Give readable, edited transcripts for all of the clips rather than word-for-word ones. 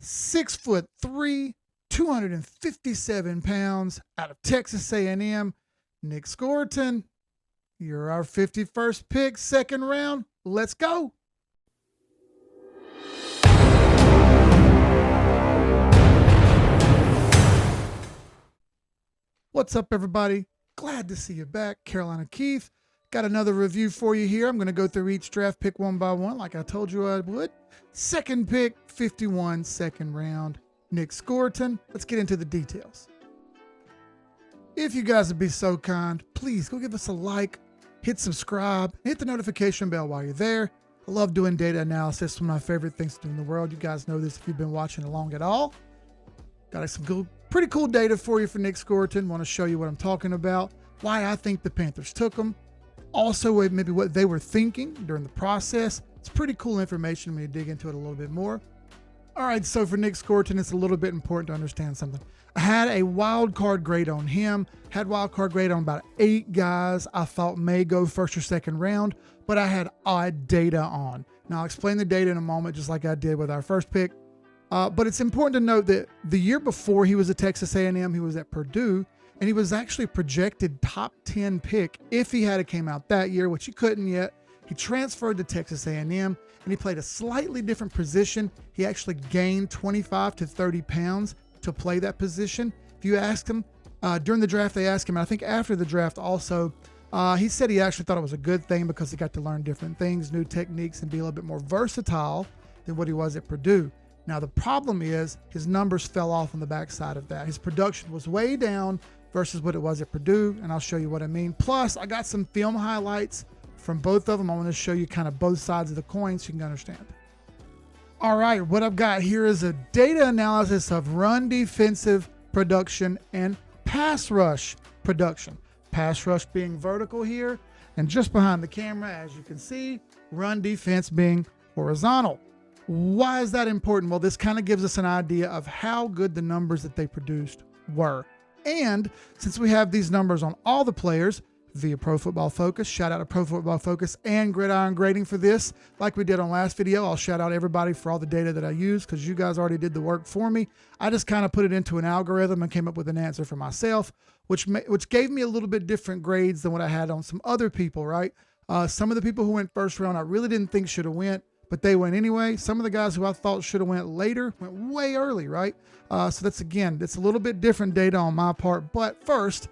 6'3", 257 pounds, out of Texas A&M, Nick Scourton. You're our 51st pick, second round. Let's go. What's up, everybody? Glad to see you back. Carolina Keith. Got another review for you here. I'm going to go through each draft pick one by one like I told you I would. Second pick, 51, second round, Nick Scourton. Let's get into the details. If you guys would be so kind, please go give us a like, hit subscribe, hit the notification bell while you're there. I love doing data analysis. It's one of my favorite things to do in the world. You guys know this if you've been watching along at all. Got some pretty cool data for you for Nick Scourton. Want to show you what I'm talking about, why I think the Panthers took him. Also, maybe what they were thinking during the process. It's pretty cool information when you dig into it a little bit more. All right, so for Nick Scourton, it's a little bit important to understand something. I had a wild card grade on him, had wild card grade on about 8 guys I thought may go first or second round, but I had odd data on. Now, I'll explain the data in a moment, just like I did with our first pick. But it's important to note that the year before he was at Texas A&M, he was at Purdue, and he was actually projected top 10 pick if he had came out that year, which he couldn't yet. He transferred to Texas A&M, and he played a slightly different position. He actually gained 25 to 30 pounds to play that position. If you asked him, during the draft, they asked him, and I think after the draft also, he said he actually thought it was a good thing because he got to learn different things, new techniques, and be a little bit more versatile than what he was at Purdue. Now, the problem is his numbers fell off on the backside of that. His production was way down versus what it was at Purdue, and I'll show you what I mean. Plus, I got some film highlights from both of them. I want to show you kind of both sides of the coin so you can understand. All right, what I've got here is a data analysis of run defensive production and pass rush production. Pass rush being vertical here, and just behind the camera, as you can see, run defense being horizontal. Why is that important? Well, this kind of gives us an idea of how good the numbers that they produced were. And since we have these numbers on all the players via Pro Football Focus, shout out to Pro Football Focus and Gridiron Grading for this. Like we did on last video, I'll shout out everybody for all the data that I used because you guys already did the work for me. I just kind of put it into an algorithm and came up with an answer for myself, which gave me a little bit different grades than what I had on some other people, right? Some of the people who went first round I really didn't think should have went, but they went anyway. Some of the guys who I thought should have went later went way early, right? So that's a little bit different data on my part. But first,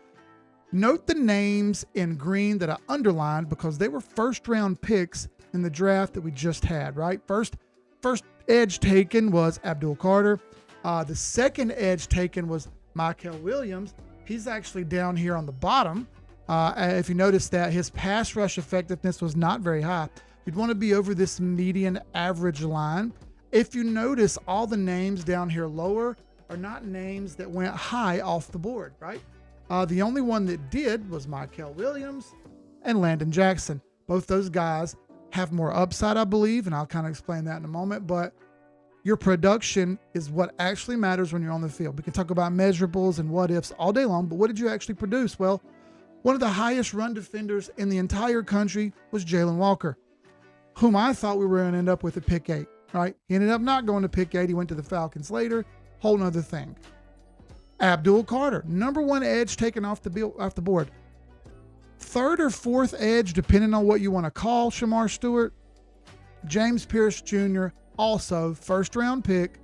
note the names in green that I underlined because they were first round picks in the draft that we just had, right? First edge taken was Abdul Carter. The second edge taken was Michael Williams. He's actually down here on the bottom. If you notice that his pass rush effectiveness was not very high. You'd want to be over this median average line. If you notice, all the names down here lower are not names that went high off the board, right? The only one that did was Michael Williams and Landon Jackson. Both those guys have more upside, I believe, and I'll kind of explain that in a moment, but your production is what actually matters when you're on the field. We can talk about measurables and what ifs all day long, but what did you actually produce? Well, one of the highest run defenders in the entire country was Jalen Walker, whom I thought we were going to end up with at pick 8, right? He ended up not going to pick 8. He went to the Falcons later. Whole nother thing. Abdul Carter, number 1 edge taken off the board. 3rd or 4th edge, depending on what you want to call Shamar Stewart. James Pierce Jr., also first round pick,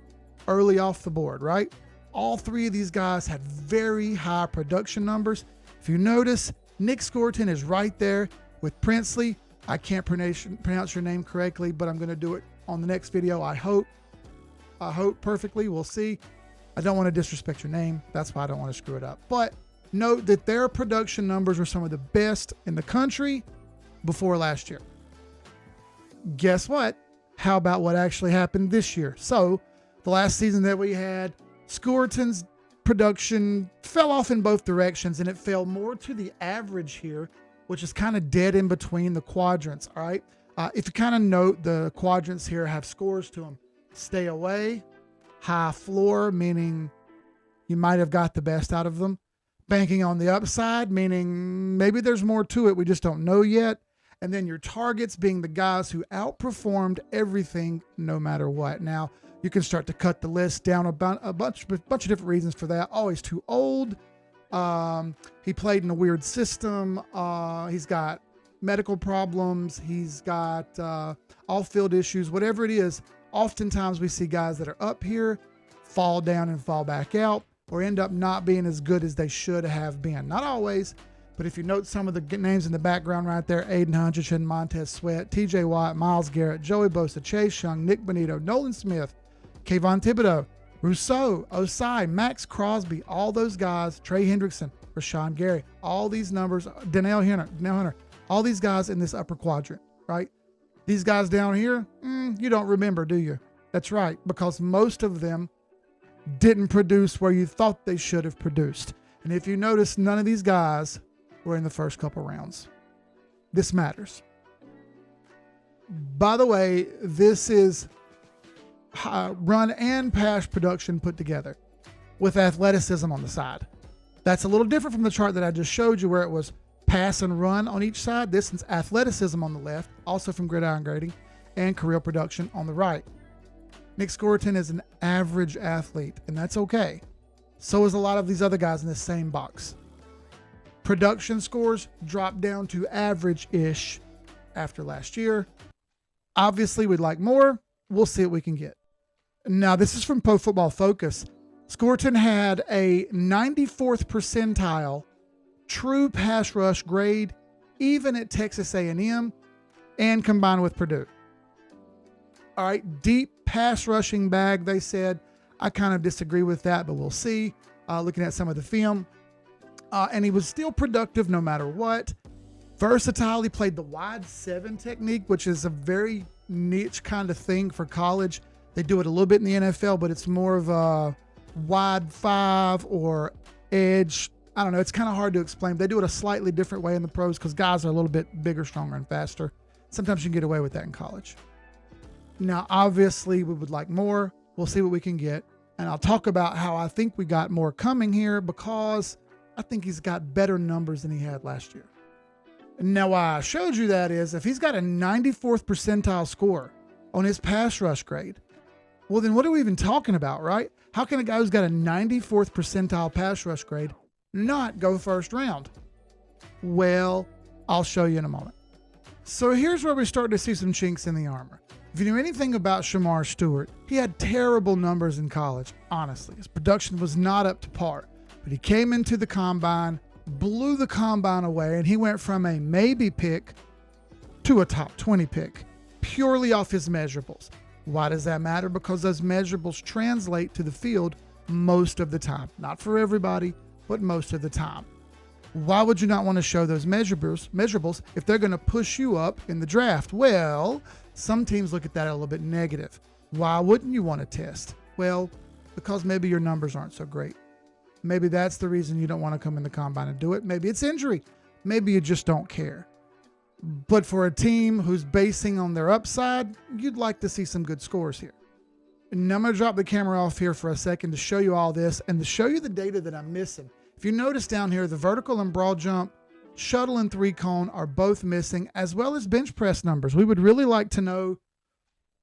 early off the board, right? All 3 of these guys had very high production numbers. If you notice, Nick Scourton is right there with Princely. I can't pronounce your name correctly, but I'm going to do it on the next video. I hope perfectly. We'll see. I don't want to disrespect your name. That's why I don't want to screw it up. But note that their production numbers were some of the best in the country before last year. Guess what? How about what actually happened this year? So the last season that we had, Scourton's production fell off in both directions, and it fell more to the average here, which is kind of dead in between the quadrants, all right? If you kind of note, the quadrants here have scores to them. Stay away, high floor, meaning you might have got the best out of them. Banking on the upside, meaning maybe there's more to it, we just don't know yet. And then your targets being the guys who outperformed everything no matter what. Now, You can start to cut the list down about a bunch of different reasons for that. Always too old. He played in a weird system. He's got medical problems. He's got off-field issues. Whatever it is, oftentimes we see guys that are up here fall down and fall back out, or end up not being as good as they should have been. Not always, but if you note some of the names in the background right there, Aiden Hutchinson, Montez Sweat, TJ Watt, Myles Garrett, Joey Bosa, Chase Young, Nick Bonito, Nolan Smith, Kayvon Thibodeau, Rousseau, Osai, Max Crosby, all those guys, Trey Hendrickson, Rashawn Gary, all these numbers, Danielle Hunter, all these guys in this upper quadrant, right? These guys down here, you don't remember, do you? That's right, because most of them didn't produce where you thought they should have produced. And if you notice, none of these guys were in the first couple rounds. This matters. By the way, this is run and pass production put together with athleticism on the side. That's a little different from the chart that I just showed you where it was pass and run on each side. This is athleticism on the left, also from Gridiron Grading, and career production on the right. Nick Scourton is an average athlete, and that's okay. So is a lot of these other guys in the same box. Production scores dropped down to average-ish after last year. Obviously, we'd like more. We'll see what we can get. Now, this is from Pro Football Focus. Scourton had a 94th percentile true pass rush grade, even at Texas A&M, and combined with Purdue. All right, deep pass rushing bag, they said. I kind of disagree with that, but we'll see. Looking at some of the film. And he was still productive no matter what. Versatile, he played the wide 7 technique, which is a very niche kind of thing for college. They do it a little bit in the NFL, but it's more of a wide 5 or edge. I don't know. It's kind of hard to explain. They do it a slightly different way in the pros because guys are a little bit bigger, stronger, and faster. Sometimes you can get away with that in college. Now, obviously, we would like more. We'll see what we can get. And I'll talk about how I think we got more coming here because I think he's got better numbers than he had last year. Now, why I showed you that is if he's got a 94th percentile score on his pass rush grade, well, then what are we even talking about, right? How can a guy who's got a 94th percentile pass rush grade not go first round? Well, I'll show you in a moment. So here's where we start to see some chinks in the armor. If you knew anything about Shamar Stewart, he had terrible numbers in college, honestly. His production was not up to par. But he came into the combine, blew the combine away, and he went from a maybe pick to a top 20 pick, purely off his measurables. Why does that matter? Because those measurables translate to the field most of the time. Not for everybody, but most of the time. Why would you not want to show those measurables if they're going to push you up in the draft? Well, some teams look at that a little bit negative. Why wouldn't you want to test? Well, because maybe your numbers aren't so great. Maybe that's the reason you don't want to come in the combine and do it. Maybe it's injury. Maybe you just don't care. But for a team who's basing on their upside, you'd like to see some good scores here. And I'm going to drop the camera off here for a second to show you all this and to show you the data that I'm missing. If you notice down here, the vertical and broad jump, shuttle and 3-cone are both missing, as well as bench press numbers. We would really like to know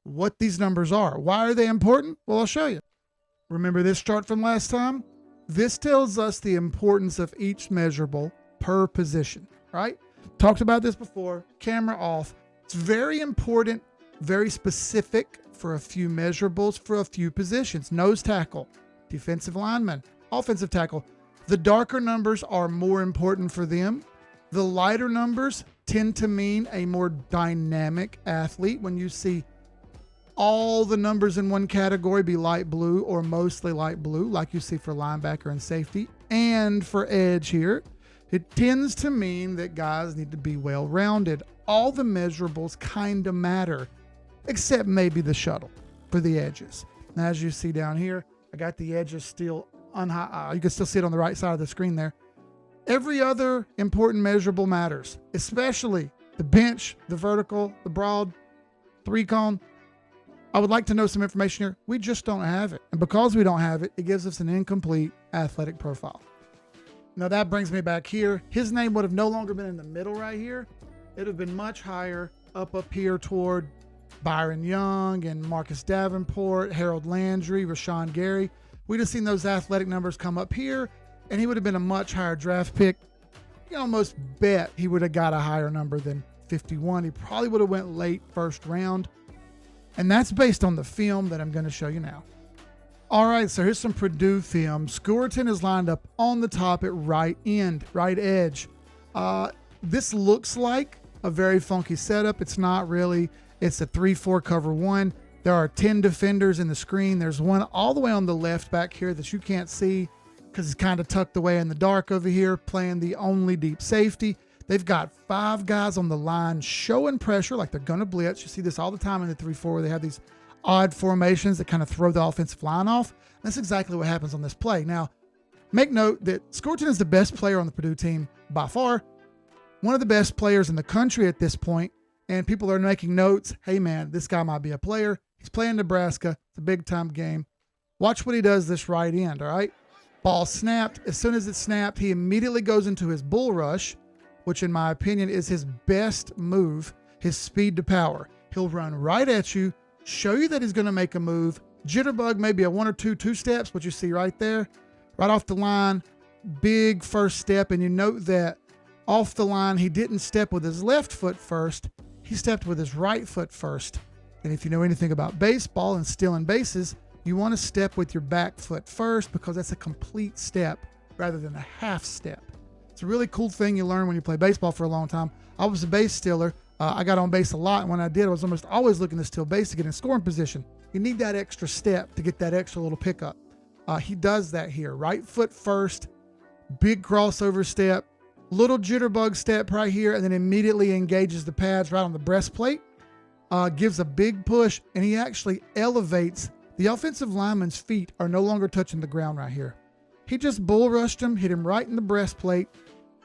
what these numbers are. Why are they important? Well, I'll show you. Remember this chart from last time? This tells us the importance of each measurable per position, right? Talked about this before. Camera off. It's very important, very specific for a few measurables for a few positions. Nose tackle, defensive lineman, offensive tackle. The darker numbers are more important for them. The lighter numbers tend to mean a more dynamic athlete. When you see all the numbers in one category be light blue or mostly light blue, like you see for linebacker and safety, and for edge here, it tends to mean that guys need to be well-rounded. All the measurables kind of matter, except maybe the shuttle for the edges. And as you see down here, I got the edges still you can still see it on the right side of the screen there. Every other important measurable matters, especially the bench, the vertical, the broad, 3-cone. I would like to know some information here. We just don't have it. And because we don't have it, it gives us an incomplete athletic profile. Now that brings me back here. His name would have no longer been in the middle right here. It would have been much higher up here toward Byron Young and Marcus Davenport, Harold Landry, Rashawn Gary. We'd have seen those athletic numbers come up here, and he would have been a much higher draft pick. You can almost bet he would have got a higher number than 51. He probably would have went late first round. And that's based on the film that I'm going to show you now. All right, so here's some Purdue film. Scourton is lined up on the top at right end, right edge. This looks like a very funky setup. It's not really. It's a 3-4 cover one. There are 10 defenders in the screen. There's one all the way on the left back here that you can't see because it's kind of tucked away in the dark over here, playing the only deep safety. They've got 5 guys on the line showing pressure like they're going to blitz. You see this all the time in the 3-4 where they have these odd formations that kind of throw the offensive line off. That's exactly what happens on this play. Now, make note that Scourton is the best player on the Purdue team by far, one of the best players in the country at this point, and people are making notes. Hey, man, this guy might be a player. He's playing Nebraska. It's a big-time game. Watch what he does this right end, all right? Ball snapped. As soon as it snapped, he immediately goes into his bull rush, which in my opinion is his best move, his speed to power. He'll run right at you, show you that he's going to make a move, jitterbug maybe a 1 or 2 steps, what you see right there, right off the line, big first step, and you note that off the line he didn't step with his left foot first, he stepped with his right foot first. And if you know anything about baseball and stealing bases, you want to step with your back foot first because that's a complete step rather than a half step. It's a really cool thing you learn when you play baseball for a long time. I was a base stealer. I got on base a lot, and when I did, I was almost always looking to steal base to get in scoring position. You need that extra step to get that extra little pickup. He does that here. Right foot first, big crossover step, little jitterbug step right here, and then immediately engages the pads right on the breastplate, gives a big push, and he actually elevates. The offensive lineman's feet are no longer touching the ground right here. He just bull rushed him, hit him right in the breastplate,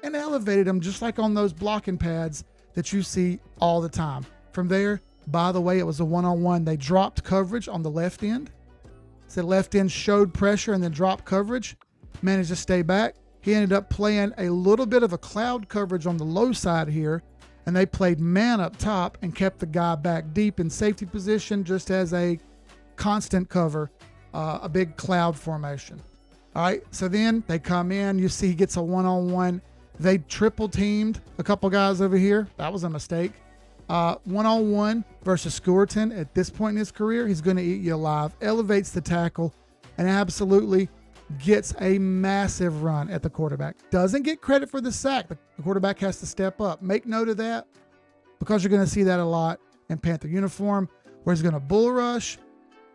and elevated him just like on those blocking pads that you see all the time. From there, by the way, it was a one-on-one. They dropped coverage on the left end. So the left end showed pressure and then dropped coverage, managed to stay back. He ended up playing a little bit of a cloud coverage on the low side here, and they played man up top and kept the guy back deep in safety position just as a constant cover, a big cloud formation. All right, so then they come in. You see he gets a one-on-one. They triple teamed a couple guys over here. That was a mistake. One-on-one versus Scourton. At this point in his career, he's going to eat you alive. Elevates the tackle and absolutely gets a massive run at the quarterback. Doesn't get credit for the sack. The quarterback has to step up. Make note of that because you're going to see that a lot in Panther uniform where he's going to bull rush,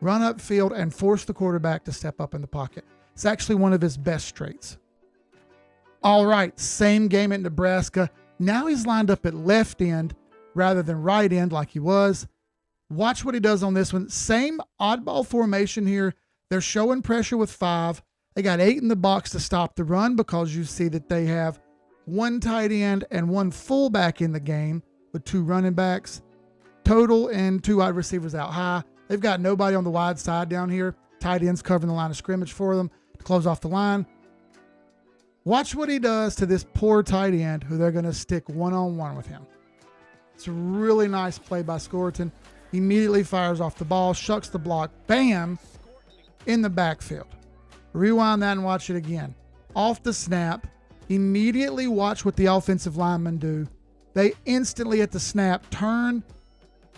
run upfield, and force the quarterback to step up in the pocket. It's actually one of his best traits. All right, same game at Nebraska. Now he's lined up at left end rather than right end like he was. Watch what he does on this one. Same oddball formation here. They're showing pressure with 5. They got 8 in the box to stop the run because you see that they have 1 tight end and 1 fullback in the game with 2 running backs total and 2 wide receivers out high. They've got nobody on the wide side down here. Tight ends covering the line of scrimmage for them to close off the line. Watch what he does to this poor tight end who they're going to stick one-on-one with him. It's a really nice play by Scourton. He immediately fires off the ball, shucks the block, bam, in the backfield. Rewind that and watch it again. Off the snap, immediately watch what the offensive linemen do. They instantly at the snap turn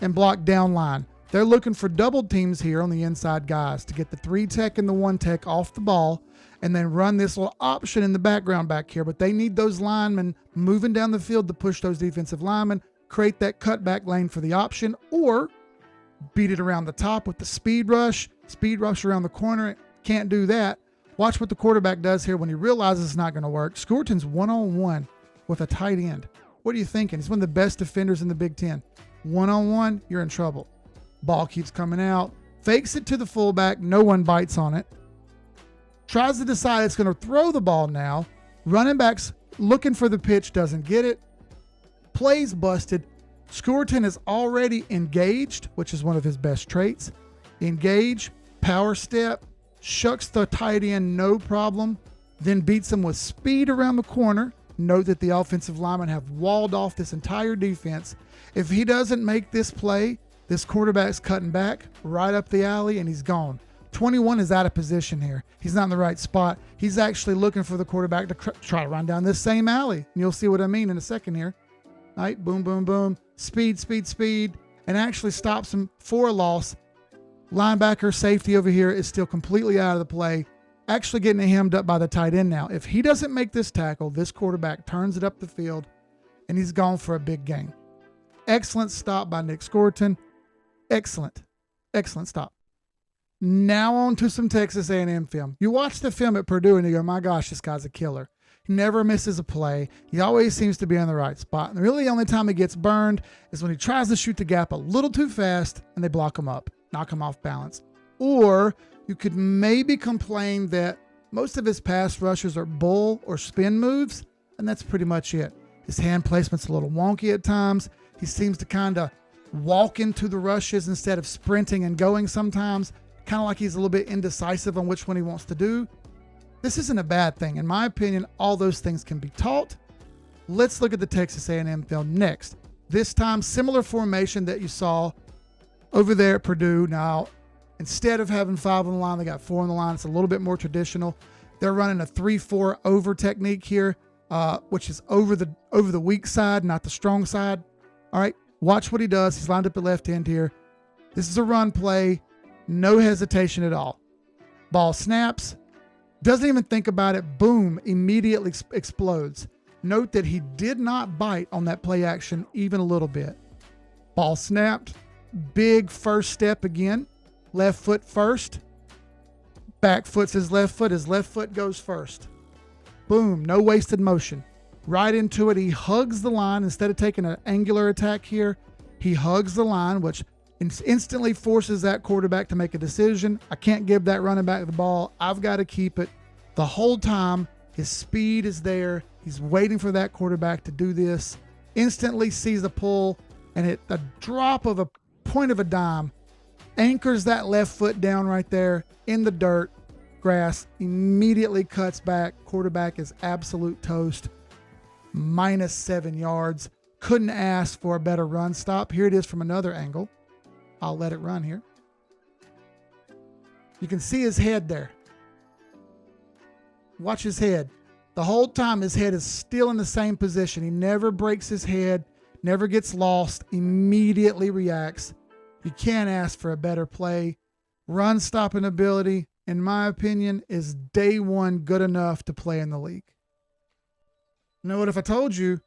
and block down line. They're looking for double teams here on the inside guys to get the 3 tech and the 1 tech off the ball and then run this little option in the background back here. But they need those linemen moving down the field to push those defensive linemen, create that cutback lane for the option, or beat it around the top with the speed rush around the corner. Can't do that. Watch what the quarterback does here when he realizes it's not going to work. Scourton's one-on-one with a tight end. What are you thinking? He's one of the best defenders in the Big Ten. One-on-one, you're in trouble. Ball keeps coming out. Fakes it to the fullback. No one bites on it. Tries to decide it's going to throw the ball now. Running back's looking for the pitch, doesn't get it. Plays busted. Scourton is already engaged, which is one of his best traits. Engage, power step, shucks the tight end, no problem. Then beats him with speed around the corner. Note that the offensive linemen have walled off this entire defense. If he doesn't make this play, This quarterback's cutting back right up the alley, and he's gone. 21 is out of position here. He's not in the right spot. He's actually looking for the quarterback to try to run down this same alley. And you'll see what I mean in a second here. All right, boom, boom, boom. Speed, speed, speed. And actually stops him for a loss. Linebacker safety over here is still completely out of the play. Actually getting hemmed up by the tight end now. If he doesn't make this tackle, this quarterback turns it up the field, and he's gone for a big gain. Excellent stop by Nick Scourton. Excellent. Excellent stop. Now on to some Texas A&M film. You watch the film at Purdue and you go, my gosh, this guy's a killer. He never misses a play. He always seems to be in the right spot. And really the only time he gets burned is when he tries to shoot the gap a little too fast and they block him up, knock him off balance. Or you could maybe complain that most of his pass rushes are bull or spin moves, and that's pretty much it. His hand placement's a little wonky at times. He seems to kind of walk into the rushes instead of sprinting and going sometimes. Kind of like he's a little bit indecisive on which one he wants to do. This isn't a bad thing. In my opinion, all those things can be taught. Let's look at the Texas A&M film next. This time, similar formation that you saw over there at Purdue. Now, instead of having 5 on the line, they got 4 on the line. It's a little bit more traditional. They're running a 3-4 over technique here, which is over the weak side, not the strong side. All right, watch what he does. He's lined up at left end here. This is a run play. No hesitation at all. Ball snaps. Doesn't even think about it. Boom. Immediately explodes. Note that he did not bite on that play action even a little bit. Ball snapped. Big first step again. Left foot first. Back foot's his left foot. His left foot goes first. Boom. No wasted motion. Right into it. He hugs the line. Instead of taking an angular attack here, he hugs the line, which instantly forces that quarterback to make a decision. I can't give that running back the ball. I've got to keep it. The whole time, his speed is there. He's waiting for that quarterback to do this. Instantly sees the pull, and at the drop of a point of a dime, anchors that left foot down right there in the dirt, grass, immediately cuts back. Quarterback is absolute toast. -7 yards. Couldn't ask for a better run stop. Here it is from another angle. I'll let it run here. You can see his head there. Watch his head. The whole time his head is still in the same position. He never breaks his head, never gets lost, immediately reacts. You can't ask for a better play. Run stopping ability, in my opinion, is day one good enough to play in the league. You know what if I told you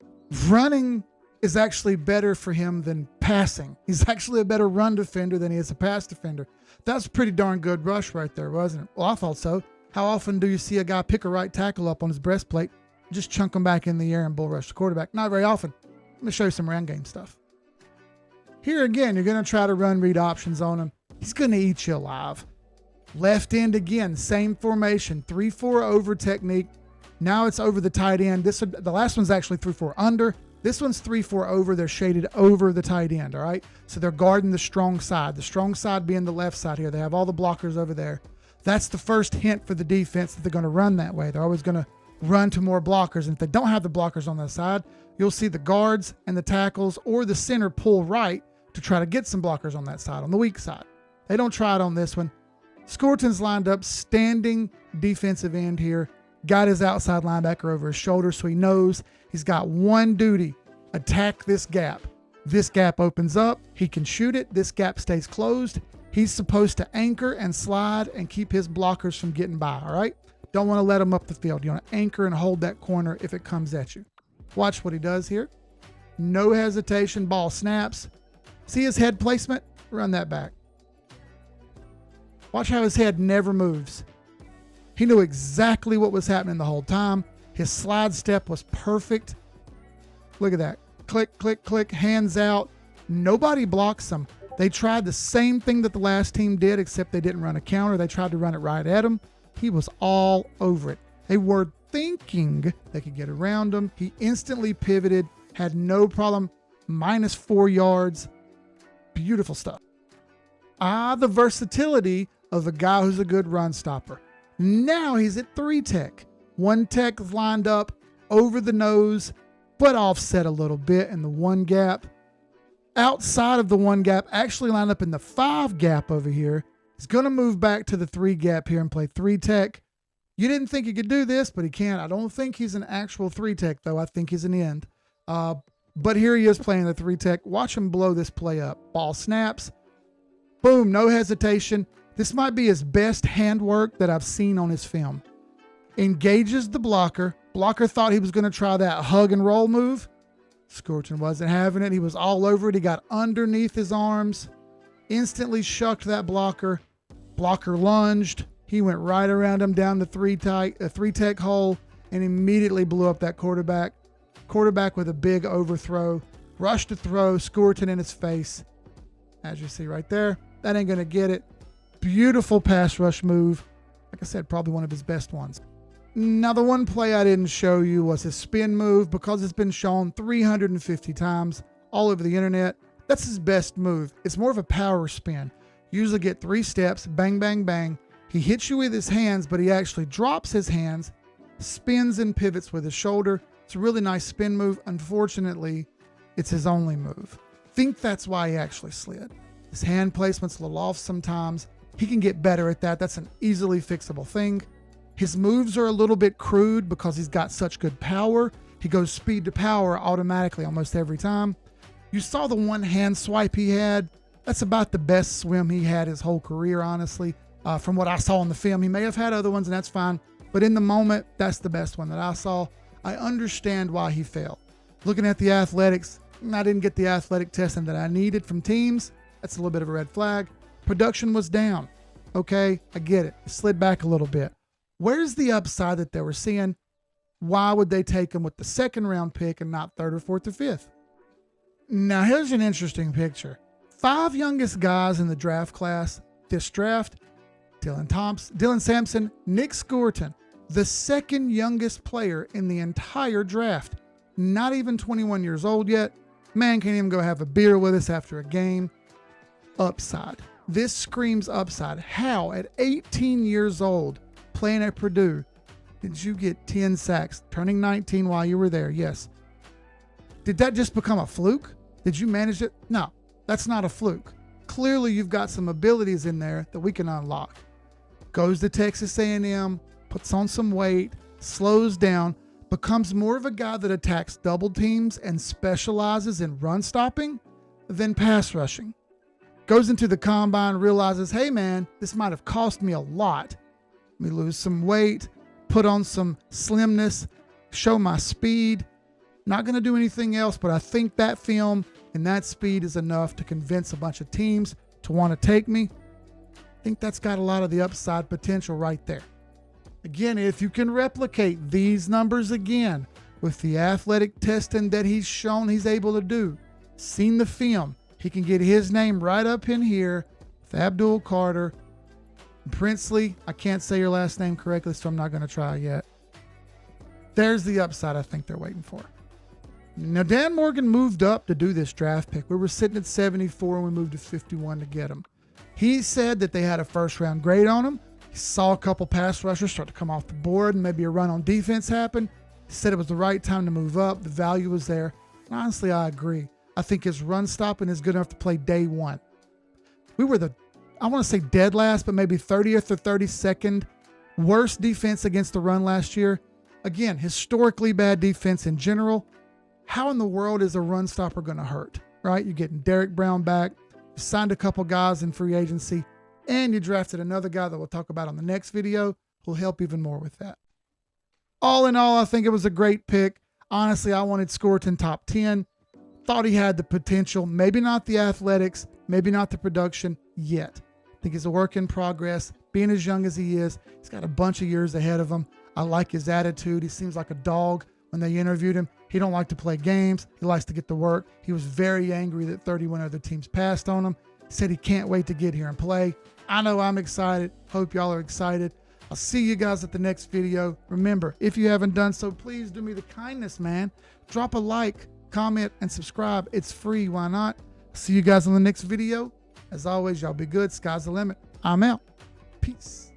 running is actually better for him than passing? He's actually a better run defender than he is a pass defender. That's a pretty darn good rush right there, wasn't it? Well, I thought so. How often do you see a guy pick a right tackle up on his breastplate, just chunk him back in the air and bull rush the quarterback? Not very often. Let me show you some run game stuff. Here again, you're going to try to run read options on him. He's going to eat you alive. Left end again, same formation, 3-4 over technique. Now it's over the tight end. The last one's actually 3-4 under. This one's 3-4 over. They're shaded over the tight end, all right? So they're guarding the strong side being the left side here. They have all the blockers over there. That's the first hint for the defense that they're going to run that way. They're always going to run to more blockers. And if they don't have the blockers on that side, you'll see the guards and the tackles or the center pull right to try to get some blockers on that side, on the weak side. They don't try it on this one. Scourton's lined up, standing defensive end here. Got his outside linebacker over his shoulder, so he knows he's got one duty: attack this gap. This gap opens up. He can shoot it. This gap stays closed. He's supposed to anchor and slide and keep his blockers from getting by, all right? Don't want to let him up the field. You want to anchor and hold that corner if it comes at you. Watch what he does here. No hesitation. Ball snaps. See his head placement? Run that back. Watch how his head never moves. He knew exactly what was happening the whole time. His slide step was perfect. Look at that. Click, click, click, hands out. Nobody blocks him. They tried the same thing that the last team did, except they didn't run a counter. They tried to run it right at him. He was all over it. They were thinking they could get around him. He instantly pivoted, had no problem. -4 yards. Beautiful stuff. The versatility of a guy who's a good run stopper. Now he's at 3 tech. 1 tech is lined up over the nose, but offset a little bit in the one gap. outside of the 1 gap, actually line up in the 5 gap over here. He's going to move back to the 3 gap here and play 3 tech. You didn't think he could do this, but he can. I don't think he's an actual 3 tech, though. I think he's an end. But here he is playing the 3 tech. Watch him blow this play up. Ball snaps. Boom, no hesitation. This might be his best handwork that I've seen on his film. Engages the blocker. Blocker thought he was going to try that hug and roll move. Scourton wasn't having it. He was all over it. He got underneath his arms. Instantly shucked that blocker. Blocker lunged. He went right around him down the 3 tech hole and immediately blew up that quarterback. Quarterback with a big overthrow. Rushed to throw. Scourton in his face. As you see right there. That ain't going to get it. Beautiful pass rush move. Like I said, probably one of his best ones. Now, the one play I didn't show you was his spin move because it's been shown 350 times all over the internet. That's his best move. It's more of a power spin. You usually get 3 steps, bang, bang, bang. He hits you with his hands, but he actually drops his hands, spins and pivots with his shoulder. It's a really nice spin move. Unfortunately, it's his only move. Think that's why he actually slid. His hand placement's a little off sometimes. He can get better at that. That's an easily fixable thing. His moves are a little bit crude because he's got such good power. He goes speed to power automatically almost every time. You saw the 1 hand swipe he had. That's about the best swim he had his whole career, honestly. From what I saw in the film, he may have had other ones, and that's fine. But in the moment, that's the best one that I saw. I understand why he failed. Looking at the athletics, I didn't get the athletic testing that I needed from teams. That's a little bit of a red flag. Production was down. Okay, I get it. It slid back a little bit. Where's the upside that they were seeing? Why would they take him with the 2nd round pick and not 3rd or 4th or 5th? Now, here's an interesting picture. 5 youngest guys in the draft class this draft: Dylan Sampson, Nick Scourton, the 2nd youngest player in the entire draft. Not even 21 years old yet. Man can't even go have a beer with us after a game. Upside. This screams upside. How, at 18 years old, playing at Purdue, did you get 10 sacks, turning 19 while you were there? Yes. Did that just become a fluke? Did you manage it? No, that's not a fluke. Clearly, you've got some abilities in there that we can unlock. Goes to Texas A&M, puts on some weight, slows down, becomes more of a guy that attacks double teams and specializes in run stopping than pass rushing. Goes into the combine, realizes, hey man, this might have cost me a lot. Let me lose some weight, put on some slimness, show my speed. Not going to do anything else, but I think that film and that speed is enough to convince a bunch of teams to want to take me. I think that's got a lot of the upside potential right there. Again, if you can replicate these numbers again with the athletic testing that he's shown he's able to do, seen the film, he can get his name right up in here with Abdul Carter. Princely, I can't say your last name correctly, so I'm not going to try yet. There's the upside I think they're waiting for. Now, Dan Morgan moved up to do this draft pick. We were sitting at 74 and we moved to 51 to get him. He said that they had a 1st round grade on him. He saw a couple pass rushers start to come off the board and maybe a run on defense happen. He said it was the right time to move up. The value was there. And honestly, I agree. I think his run stopping is good enough to play day 1. We were I want to say dead last, but maybe 30th or 32nd worst defense against the run last year. Again, historically bad defense in general. How in the world is a run stopper going to hurt, right? You're getting Derek Brown back. You signed a couple guys in free agency, and you drafted another guy that we'll talk about on the next video who'll help even more with that. All in all, I think it was a great pick. Honestly, I wanted Scourton top 10. Thought he had the potential, maybe not the athletics, maybe not the production yet. I think he's a work in progress. Being as young as he is, he's got a bunch of years ahead of him. I like his attitude. He seems like a dog. When they interviewed him, he don't like to play games. He likes to get to work. He was very angry that 31 other teams passed on him. He said he can't wait to get here and play. I know I'm excited. Hope y'all are excited. I'll see you guys at the next video. Remember, if you haven't done so, please do me the kindness, man. Drop a like, comment, and subscribe. It's free. Why not? See you guys on the next video. As always, y'all be good. Sky's the limit. I'm out. Peace.